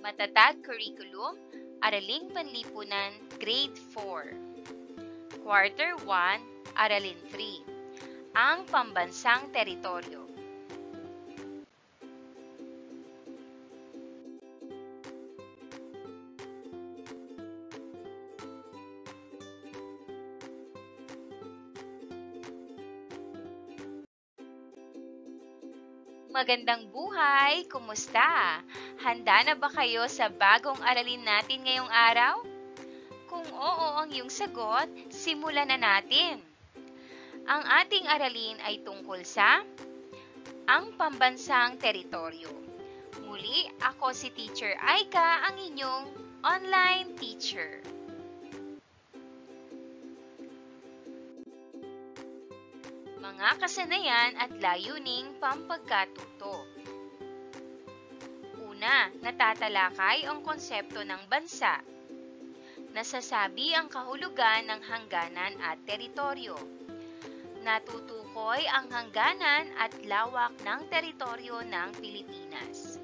Matatag Curriculum, Araling Panlipunan, Grade 4. Quarter 1, Aralin 3. Ang Pambansang Teritoryo. Magandang buhay! Kumusta? Handa na ba kayo sa bagong aralin natin ngayong araw? Kung oo ang iyong sagot, simulan na natin. Ang ating aralin ay tungkol sa ang pambansang teritoryo. Muli, ako si Teacher Aika, ang inyong online teacher. Mga kasanayan at layuning pampagkatuto. Una, natatalakay ang konsepto ng bansa. Nasasabi ang kahulugan ng hangganan at teritoryo. Natutukoy ang hangganan at lawak ng teritoryo ng Pilipinas.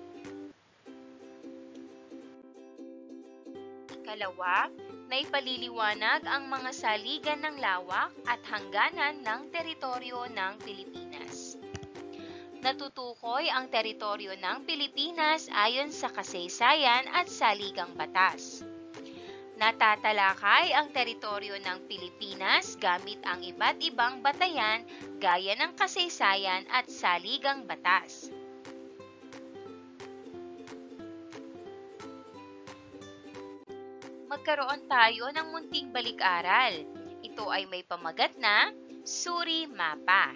Ikalawa, naipaliliwanag ang mga saligan ng lawak at hangganan ng teritoryo ng Pilipinas. Natutukoy ang teritoryo ng Pilipinas ayon sa kasaysayan at saligang batas. Natatalakay ang teritoryo ng Pilipinas gamit ang iba't ibang batayan gaya ng kasaysayan at saligang batas. Magkaroon tayo ng munting balik-aral. Ito ay may pamagat na Suri Mapa.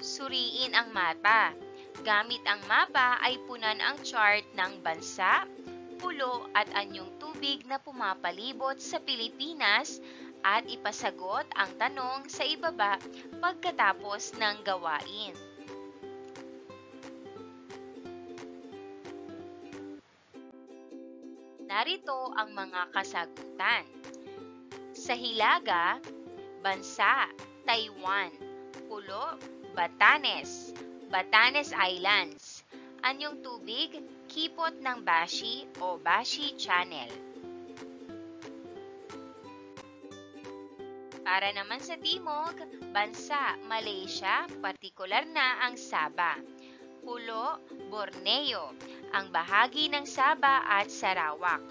Suriin ang mapa. Gamit ang mapa ay punan ang chart ng bansa, pulo at anyong tubig na pumapalibot sa Pilipinas at ipasagot ang tanong sa ibaba pagkatapos ng gawain. Narito ang mga kasagutan. Sa hilaga, bansa, Taiwan. Pulo, Batanes, Batanes Islands. Anyong tubig, kipot ng Bashi o Bashi Channel. Para naman sa timog, bansa, Malaysia, partikular na ang Sabah. Pulo, Borneo, ang bahagi ng Sabah at Sarawak.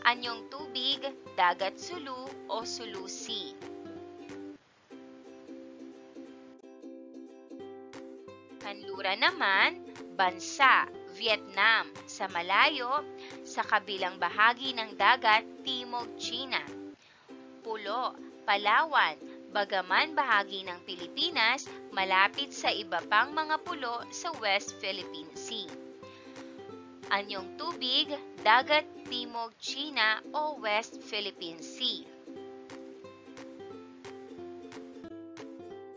Anyong tubig, Dagat Sulu o Sulu Sea. Kanluran naman, bansa, Vietnam, sa malayo, sa kabilang bahagi ng dagat, Timog China. Pulo, Palawan, bagaman bahagi ng Pilipinas, malapit sa iba pang mga pulo sa West Philippine Sea. Anyong tubig, Dagat Timog China o West Philippine Sea.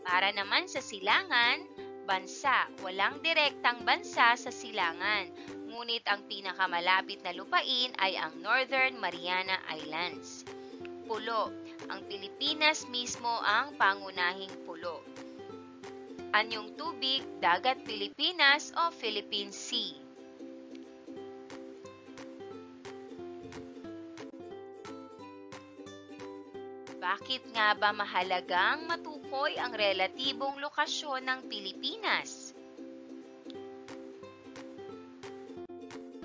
Para naman sa silangan, bansa, walang direktang bansa sa silangan, ngunit ang pinakamalapit na lupain ay ang Northern Mariana Islands. Pulo, ang Pilipinas mismo ang pangunahing pulo. Anyong tubig, Dagat Pilipinas o Philippine Sea. Bakit nga ba mahalagang matukoy ang relatibong lokasyon ng Pilipinas?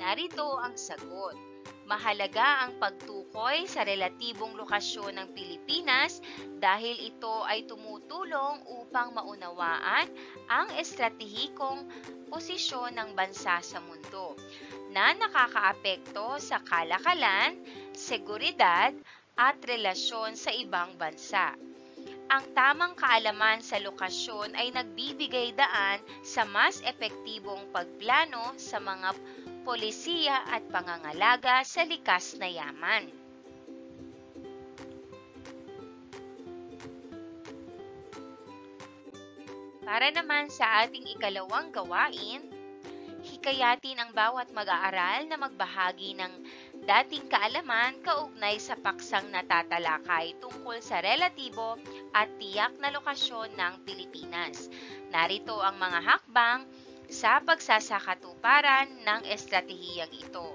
Narito ang sagot. Mahalaga ang pagtukoy sa relatibong lokasyon ng Pilipinas dahil ito ay tumutulong upang maunawaan ang estratehikong posisyon ng bansa sa mundo na nakakaapekto sa kalakalan, seguridad, at relasyon sa ibang bansa. Ang tamang kaalaman sa lokasyon ay nagbibigay daan sa mas epektibong pagplano sa mga polisiya at pangangalaga sa likas na yaman. Para naman sa ating ikalawang gawain, hikayatin ang bawat mag-aaral na magbahagi ng dating kaalaman kaugnay sa paksang natatalakay tungkol sa relatibo at tiyak na lokasyon ng Pilipinas. Narito ang mga hakbang sa pagsasakatuparan ng estratehiyang ito.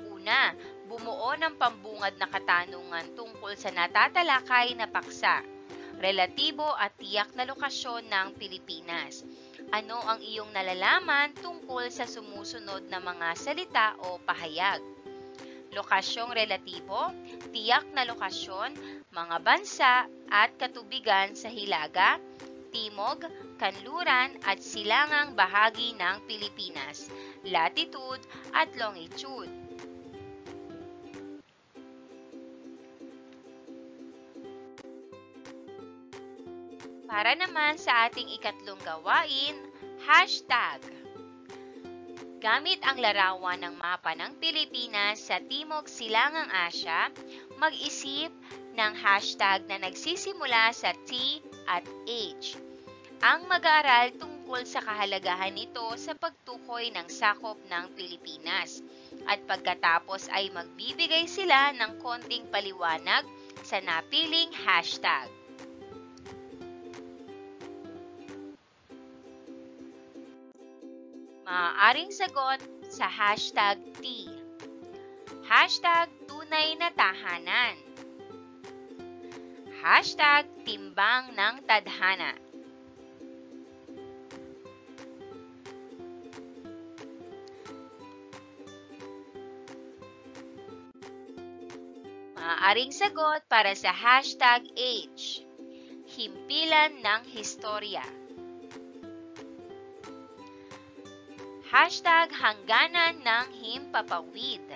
Una, bumuo ng pambungad na katanungan tungkol sa natatalakay na paksa, relatibo at tiyak na lokasyon ng Pilipinas. Ano ang iyong nalalaman tungkol sa sumusunod na mga salita o pahayag? Lokasyong relatibo, tiyak na lokasyon, mga bansa at katubigan sa hilaga, timog, kanluran at silangang bahagi ng Pilipinas, latitude at longitude. Para naman sa ating ikatlong gawain, hashtag. Gamit ang larawan ng mapa ng Pilipinas sa Timog Silangang Asya, mag-isip ng hashtag na nagsisimula sa T at H. Ang mag-aaral tungkol sa kahalagahan nito sa pagtukoy ng sakop ng Pilipinas. At pagkatapos ay magbibigay sila ng konting paliwanag sa napiling hashtag. Maaaring sagot sa hashtag T. Hashtag tunay na tahanan. Hashtag timbang ng tadhana. Maaaring sagot para sa hashtag H. Himpilan ng historya. Hashtag hangganan ng himpapawid.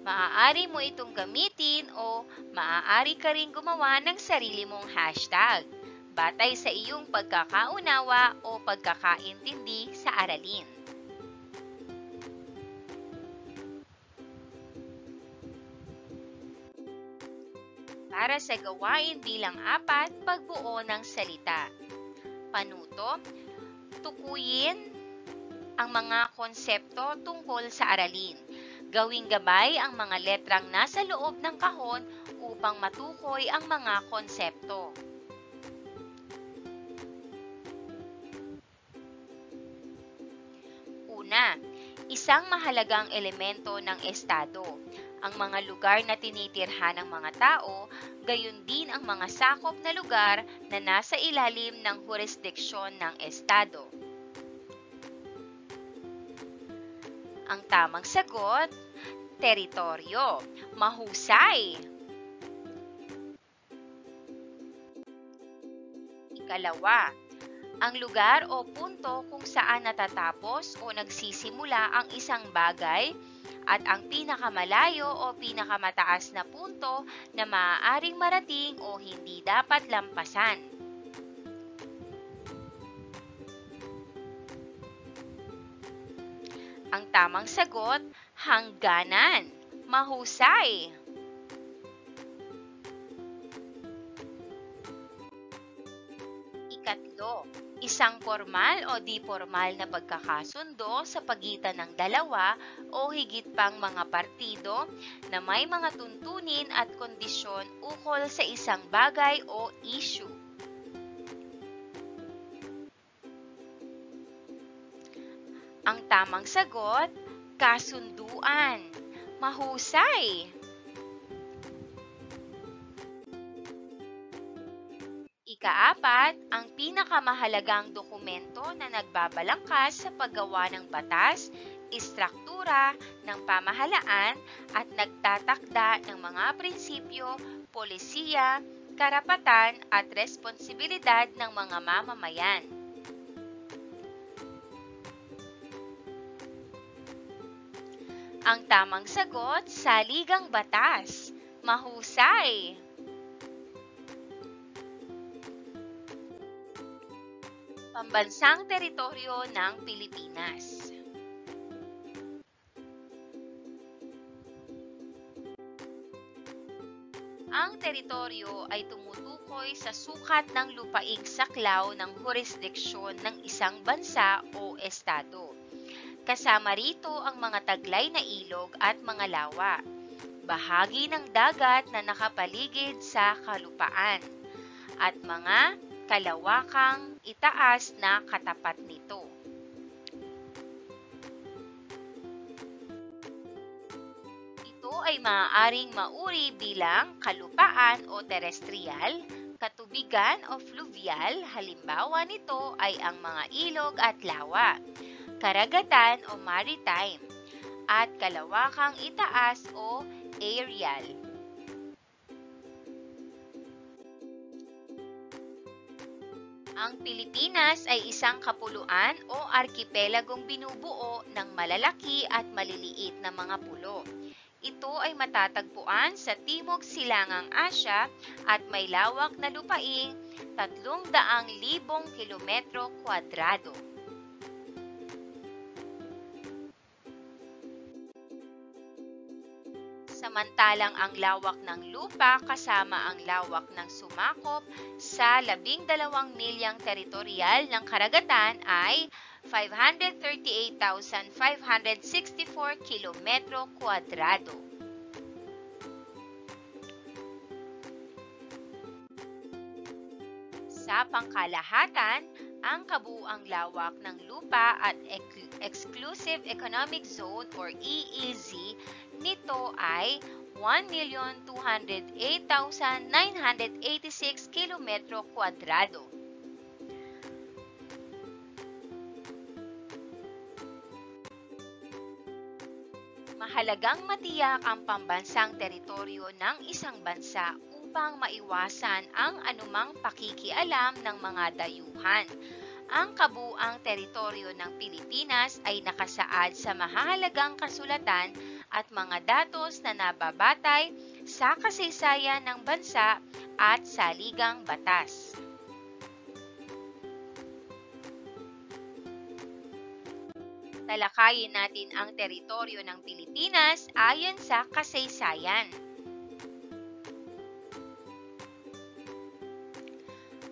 Maaari mo itong gamitin o maaari ka ring gumawa ng sarili mong hashtag, batay sa iyong pagkakaunawa o pagkakaintindi sa aralin. Para sa gawain bilang 4, pagbuo ng salita. Panuto, tukuyin ang mga konsepto tungkol sa aralin. Gawing gabay ang mga letrang nasa loob ng kahon upang matukoy ang mga konsepto. Una, isang mahalagang elemento ng estado. Ang mga lugar na tinitirhan ng mga tao, gayon din ang mga sakop na lugar na nasa ilalim ng jurisdiksyon ng estado. Ang tamang sagot, teritoryo. Mahusay. Ikalawa, ang lugar o punto kung saan natatapos o nagsisimula ang isang bagay at ang pinakamalayo o pinakamataas na punto na maaaring marating o hindi dapat lampasan. Ang tamang sagot, hangganan. Mahusay. Ikatlo, isang formal o di formal na pagkakasundo sa pagitan ng dalawa o higit pang mga partido na may mga tuntunin at kondisyon ukol sa isang bagay o issue. Ang tamang sagot, kasunduan. Mahusay. Ika-4, ang pinakamahalagang dokumento na nagbabalangkas sa paggawa ng batas, istruktura ng pamahalaan at nagtatakda ng mga prinsipyo, polisiya, karapatan at responsibilidad ng mga mamamayan. Ang tamang sagot, saligang batas. Mahusay. Pambansang teritoryo ng Pilipinas. Ang teritoryo ay tumutukoy sa sukat ng lupaing saklaw ng jurisdiksyon ng isang bansa o estado. Kasama rito ang mga taglay na ilog at mga lawa, bahagi ng dagat na nakapaligid sa kalupaan, at mga kalawakang itaas na katapat nito. Ito ay maaaring mauri bilang kalupaan o terestrial, katubigan o fluvial, halimbawa nito ay ang mga ilog at lawa, karagatan o maritime, at kalawakang itaas o aerial. Ang Pilipinas ay isang kapuluan o arkipelagong binubuo ng malalaki at maliliit na mga pulo. Ito ay matatagpuan sa Timog Silangang Asya at may lawak na lupaing 300,000 kilometro kwadrado. Samantalang ang lawak ng lupa kasama ang lawak ng sumakop sa 12 milyang teritorial ng karagatan ay 538,564 kilometro kwadrado. Sa pangkalahatan, ang kabuuang lawak ng lupa at Exclusive Economic Zone or EEZ nito ay 1,208,986 kilometro kwadrado. Mahalagang matiyak ang pambansang teritoryo ng isang bansa upang maiwasan ang anumang pakikialam ng mga dayuhan. Ang kabuuang teritoryo ng Pilipinas ay nakasaad sa mahahalagang kasulatan at mga datos na nababatay sa kasaysayan ng bansa at saligang batas. Talakayin natin ang teritoryo ng Pilipinas ayon sa kasaysayan.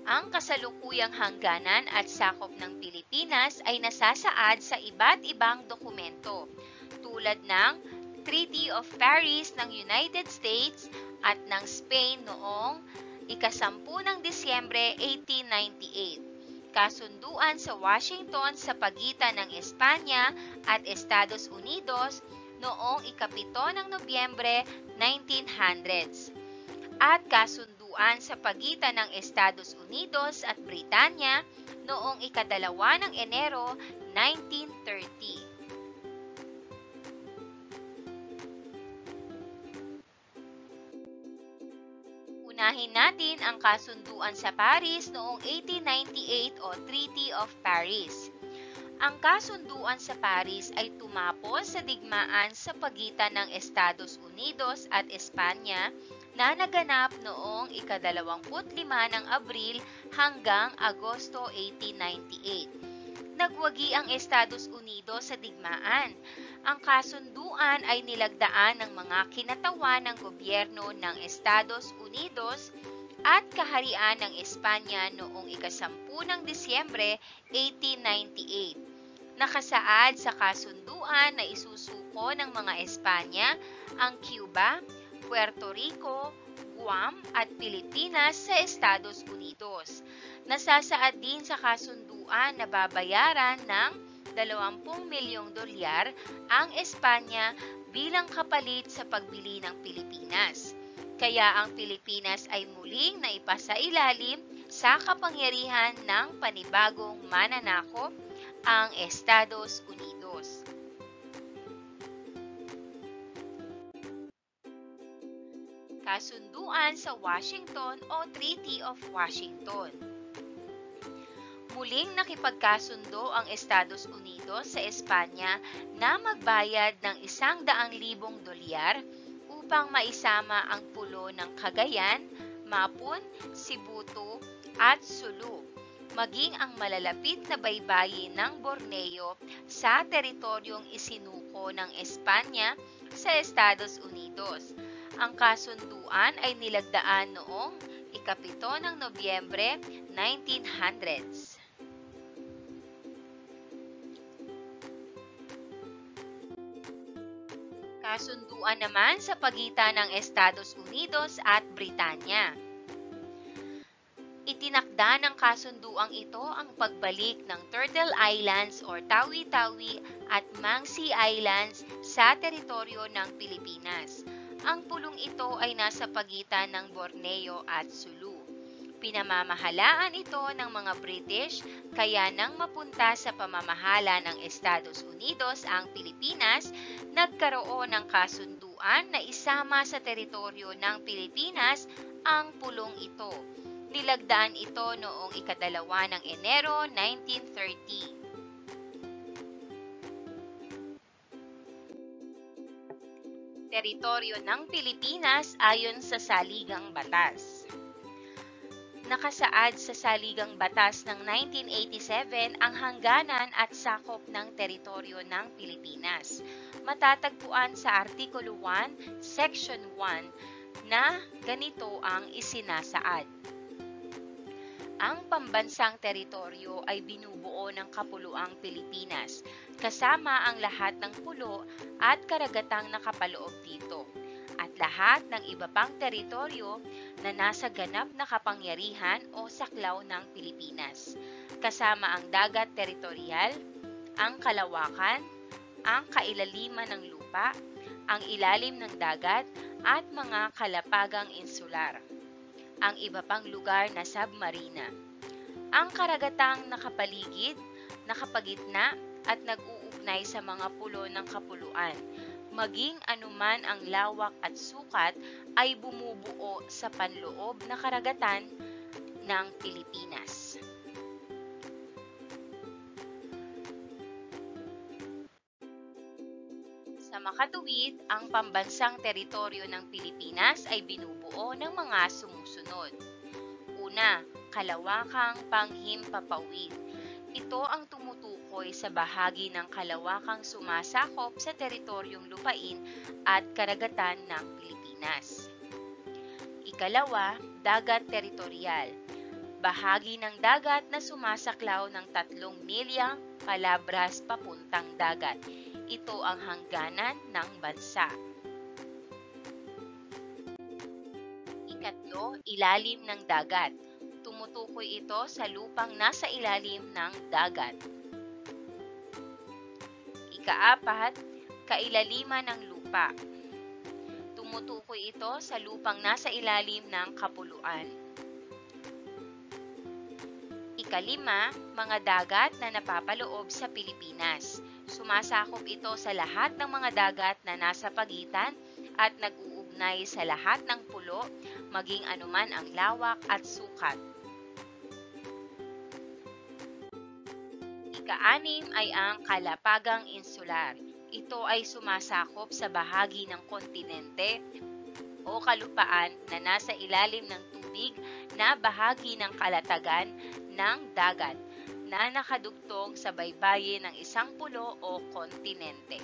Ang kasalukuyang hangganan at sakop ng Pilipinas ay nasasaad sa iba't ibang dokumento tulad ng Treaty of Paris ng United States at ng Spain noong ika-10 ng Disyembre 1898, kasunduan sa Washington sa pagitan ng Espanya at Estados Unidos noong ika-7 ng Nobyembre 1900s, at kasunduan sa pagitan ng Estados Unidos at Britanya noong ika-2 ng Enero 1930. Unahin natin ang kasunduan sa Paris noong 1898 o Treaty of Paris. Ang kasunduan sa Paris ay tumapos sa digmaan sa pagitan ng Estados Unidos at Espanya na naganap noong ika-25 ng Abril hanggang Agosto 1898. Nagwagi ang Estados Unidos sa digmaan. Ang kasunduan ay nilagdaan ng mga kinatawan ng gobyerno ng Estados Unidos at kaharian ng Espanya noong ika-10 ng Disyembre 1898. Nakasaad sa kasunduan na isusuko ng mga Espanya ang Cuba, Puerto Rico, Guam at Pilipinas sa Estados Unidos. Nasasaad din sa kasunduan na babayaran ng 20 milyong dolyar ang Espanya bilang kapalit sa pagbili ng Pilipinas. Kaya ang Pilipinas ay muling naipasailalim sa kapangyarihan ng panibagong mananakop, ang Estados Unidos. Kasunduan sa Washington o Treaty of Washington. Muling nakipagkasundo ang Estados Unidos sa Espanya na magbayad ng 100,000 dolyar upang maisama ang pulo ng Cagayan, Mapun, Sibuto at Sulu, maging ang malalapit na baybayin ng Borneo sa teritoryong isinuko ng Espanya sa Estados Unidos. Ang kasunduan ay nilagdaan noong ika-7 ng Nobyembre 1900s. Kasunduan naman sa pagitan ng Estados Unidos at Britanya. Itinakda ng kasunduang ito ang pagbalik ng Turtle Islands or Tawi-Tawi at Mangsi Islands sa teritoryo ng Pilipinas. Ang pulong ito ay nasa pagitan ng Borneo at Sulu. Pinamamahalaan ito ng mga British, kaya nang mapunta sa pamamahala ng Estados Unidos ang Pilipinas, nagkaroon ng kasunduan na isama sa teritoryo ng Pilipinas ang pulong ito. Nilagdaan ito noong ika-2 ng Enero 1930. Teritoryo ng Pilipinas ayon sa Saligang Batas. Nakasaad sa Saligang Batas ng 1987 ang hangganan at sakop ng teritoryo ng Pilipinas. Matatagpuan sa Artikulo 1, Section 1 na ganito ang isinasaad. Ang pambansang teritoryo ay binubuo ng Kapuluang Pilipinas, kasama ang lahat ng pulo at karagatang nakapaloob dito, at lahat ng iba pang teritoryo na nasa ganap na kapangyarihan o saklaw ng Pilipinas, kasama ang dagat teritorial, ang kalawakan, ang kailaliman ng lupa, ang ilalim ng dagat, at mga kalapagang insular. Ang iba pang lugar na submarina, ang karagatang nakapaligid, nakapagitna at nag-uugnay sa mga pulo ng kapuluan, maging anuman ang lawak at sukat ay bumubuo sa panloob na karagatan ng Pilipinas. Sa makatuwid, ang pambansang teritoryo ng Pilipinas ay binubuo ng mga sumusunod. Una, kalawakang panghimpapawid. Ito ang tumutukoy sa bahagi ng kalawakang sumasakop sa teritoryong lupain at karagatan ng Pilipinas. Ikalawa, dagat teritorial. Bahagi ng dagat na sumasaklaw ng 3 milya palabras papuntang dagat. Ito ang hangganan ng bansa. Ikatlo, ilalim ng dagat. Tumutukoy ito sa lupang nasa ilalim ng dagat. Ikaapat, kailaliman ng lupa. Tumutukoy ito sa lupang nasa ilalim ng kapuluan. Ikalima, mga dagat na napapaloob sa Pilipinas. Sumasakop ito sa lahat ng mga dagat na nasa pagitan at nag-uugnay sa lahat ng pulo, maging anuman ang lawak at sukat. Ika-6 ay ang kalapagang insular. Ito ay sumasakop sa bahagi ng kontinente o kalupaan na nasa ilalim ng tubig na bahagi ng kalatagan ng dagat na nakadugtong sa baybayin ng isang pulo o kontinente.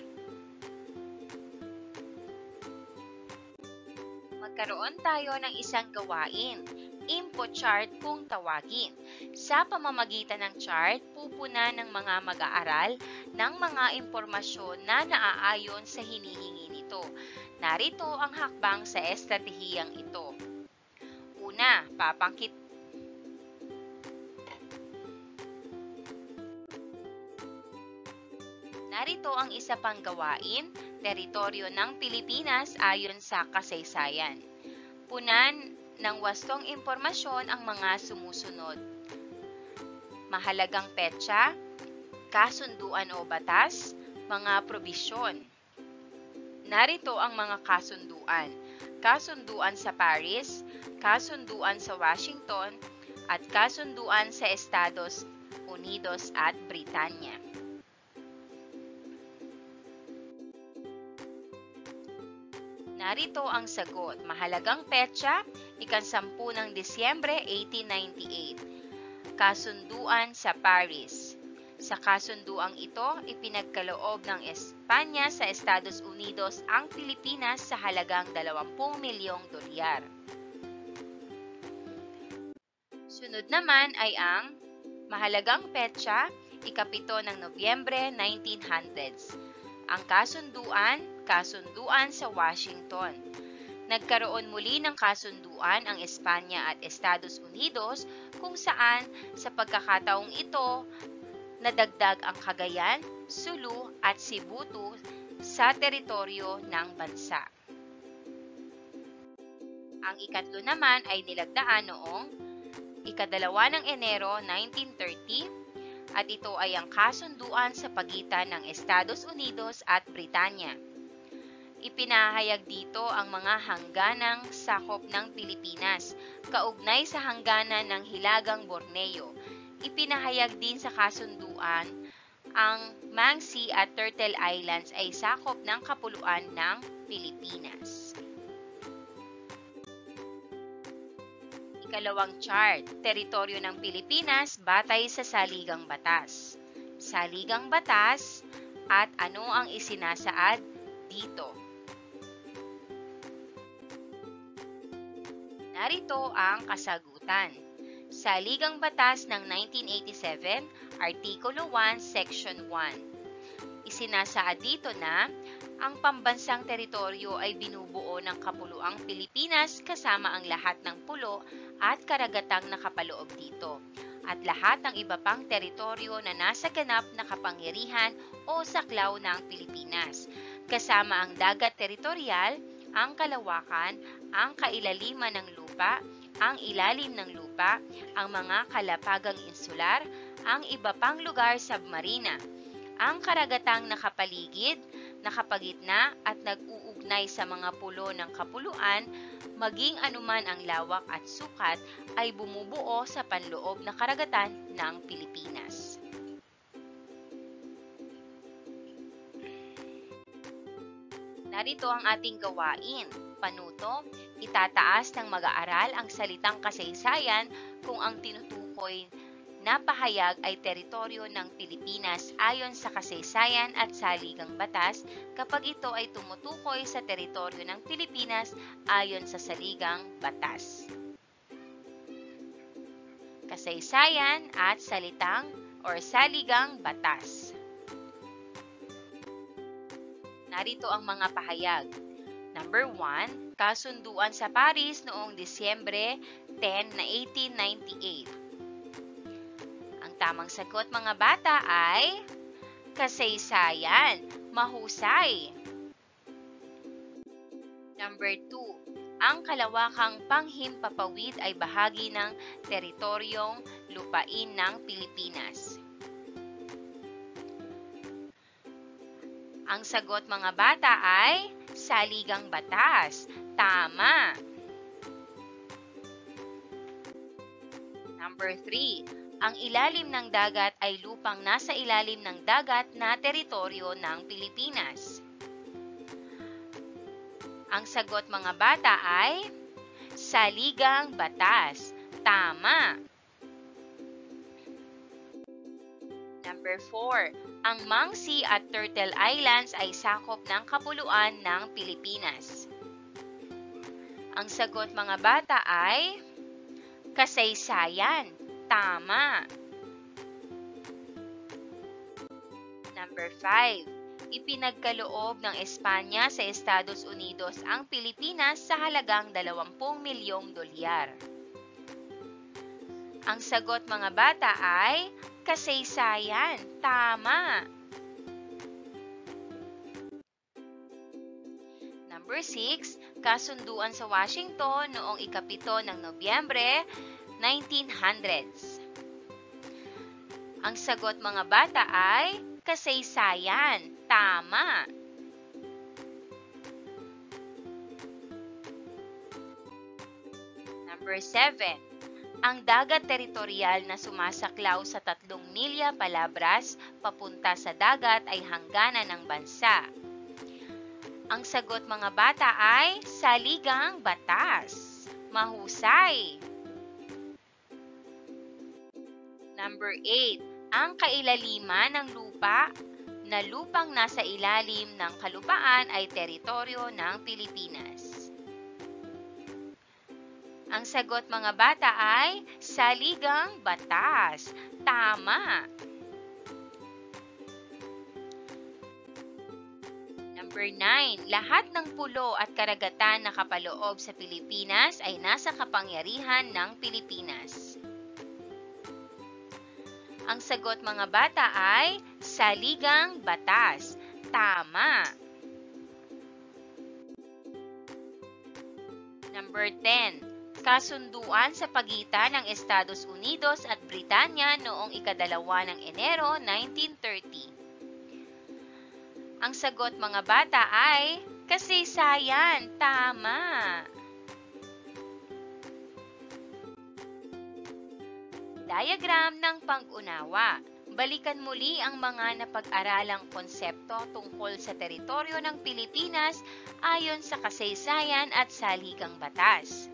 Magkaroon tayo ng isang gawain, info chart kung tawagin. Sa pamamagitan ng chart, pupunan ng mga mag-aaral ng mga impormasyon na naaayon sa hinihingi nito. Narito ang hakbang sa estratehiyang ito. Una, Narito ang isa pang gawain, teritoryo ng Pilipinas ayon sa kasaysayan. Punan ng wastong impormasyon ang mga sumusunod. Mahalagang petsa, kasunduan o batas, mga probisyon. Narito ang mga kasunduan. Kasunduan sa Paris, kasunduan sa Washington, at kasunduan sa Estados Unidos at Britanya. Narito ang sagot. Mahalagang petsa, ika-10 ng Disyembre 1898. Kasunduan sa Paris. Sa kasunduang ito, ipinagkaloob ng Espanya sa Estados Unidos ang Pilipinas sa halagang 20 milyong dolyar. Sunod naman ay ang mahalagang petsa, ika-7 ng Nobyembre 1900s. Ang kasunduan kasunduan sa Washington. Nagkaroon muli ng kasunduan ang Espanya at Estados Unidos kung saan sa pagkakataong ito nadagdag ang Cagayan, Sulu at Cebu sa teritoryo ng bansa. Ang ikatlo naman ay nilagdaan noong ika-2 ng Enero 1930 at ito ay ang kasunduan sa pagitan ng Estados Unidos at Britanya. Ipinahayag dito ang mga hangganang sakop ng Pilipinas, kaugnay sa hangganan ng Hilagang Borneo. Ipinahayag din sa kasunduan ang Mansi at Turtle Islands ay sakop ng kapuluan ng Pilipinas. Ikalawang chart, teritoryo ng Pilipinas batay sa Saligang Batas. Saligang Batas at ano ang isinasaad dito? Narito ang kasagutan. Saligang Batas ng 1987, Artikulo 1, Section 1. Isinasaad dito na ang pambansang teritoryo ay binubuo ng kapuluang Pilipinas kasama ang lahat ng pulo at karagatang nakapaloob dito, at lahat ng iba pang teritoryo na nasa ganap na kapangyarihan o saklaw ng Pilipinas, kasama ang dagat teritorial, ang kalawakan, ang kailaliman ng lupa, ang ilalim ng lupa, ang mga kalapagang insular, ang iba pang lugar submarina, ang karagatang nakapaligid, nakapagitna at nag-uugnay sa mga pulo ng kapuluan, maging anuman ang lawak at sukat ay bumubuo sa panloob na karagatan ng Pilipinas. Narito ang ating gawain. Panuto, itataas ng mag-aaral ang salitang kasaysayan kung ang tinutukoy na pahayag ay teritoryo ng Pilipinas ayon sa kasaysayan at saligang batas kapag ito ay tumutukoy sa teritoryo ng Pilipinas ayon sa saligang batas. Kasaysayan at salitang or saligang batas. Narito ang mga pahayag. Number 1, kasunduan sa Paris noong Disyembre 10 na 1898. Ang tamang sagot mga bata ay kasaysayan, mahusay. Number 2, ang kalawakang panghimpapawid ay bahagi ng teritoryong lupain ng Pilipinas. Ang sagot mga bata ay saligang batas. Tama. Number 3. Ang ilalim ng dagat ay lupang nasa ilalim ng dagat na teritoryo ng Pilipinas. Ang sagot mga bata ay saligang batas. Tama. Number 4. Ang Mansi at Turtle Islands ay sakop ng kapuluan ng Pilipinas. Ang sagot mga bata ay kasaysayan. Tama. Number 5. Ipinagkaloob ng Espanya sa Estados Unidos ang Pilipinas sa halagang 20 milyong dolyar. Ang sagot mga bata ay kasaysayan. Tama. Number 6, kasunduan sa Washington noong ika-7 ng Nobyembre 1900s. Ang sagot mga bata ay kasaysayan. Tama. Number 7. Ang dagat teritorial na sumasaklaw sa 3 milya palabras papunta sa dagat ay hangganan ng bansa. Ang sagot mga bata ay saligang batas. Mahusay. Number 8. Ang kailaliman ng lupa na lupang nasa ilalim ng kalupaan ay teritoryo ng Pilipinas. Ang sagot mga bata ay saligang batas. Tama. Number Number 9, lahat ng pulo at karagatan na kapaloob sa Pilipinas ay nasa kapangyarihan ng Pilipinas. Ang sagot mga bata ay saligang batas. Tama. Number 10, kasunduan sa pagitan ng Estados Unidos at Britanya noong ika-2 ng Enero 1930. Ang sagot mga bata ay kasaysayan. Tama. Diagram ng pang-unawa. Balikan muli ang mga napag-aralang konsepto tungkol sa teritoryo ng Pilipinas ayon sa kasaysayan at saligang batas.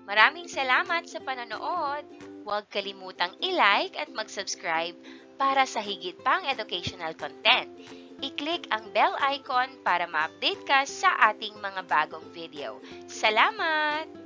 Maraming salamat sa panonood. Huwag kalimutang i-like at mag-subscribe para sa higit pang educational content. I-click ang bell icon para ma-update ka sa ating mga bagong video. Salamat!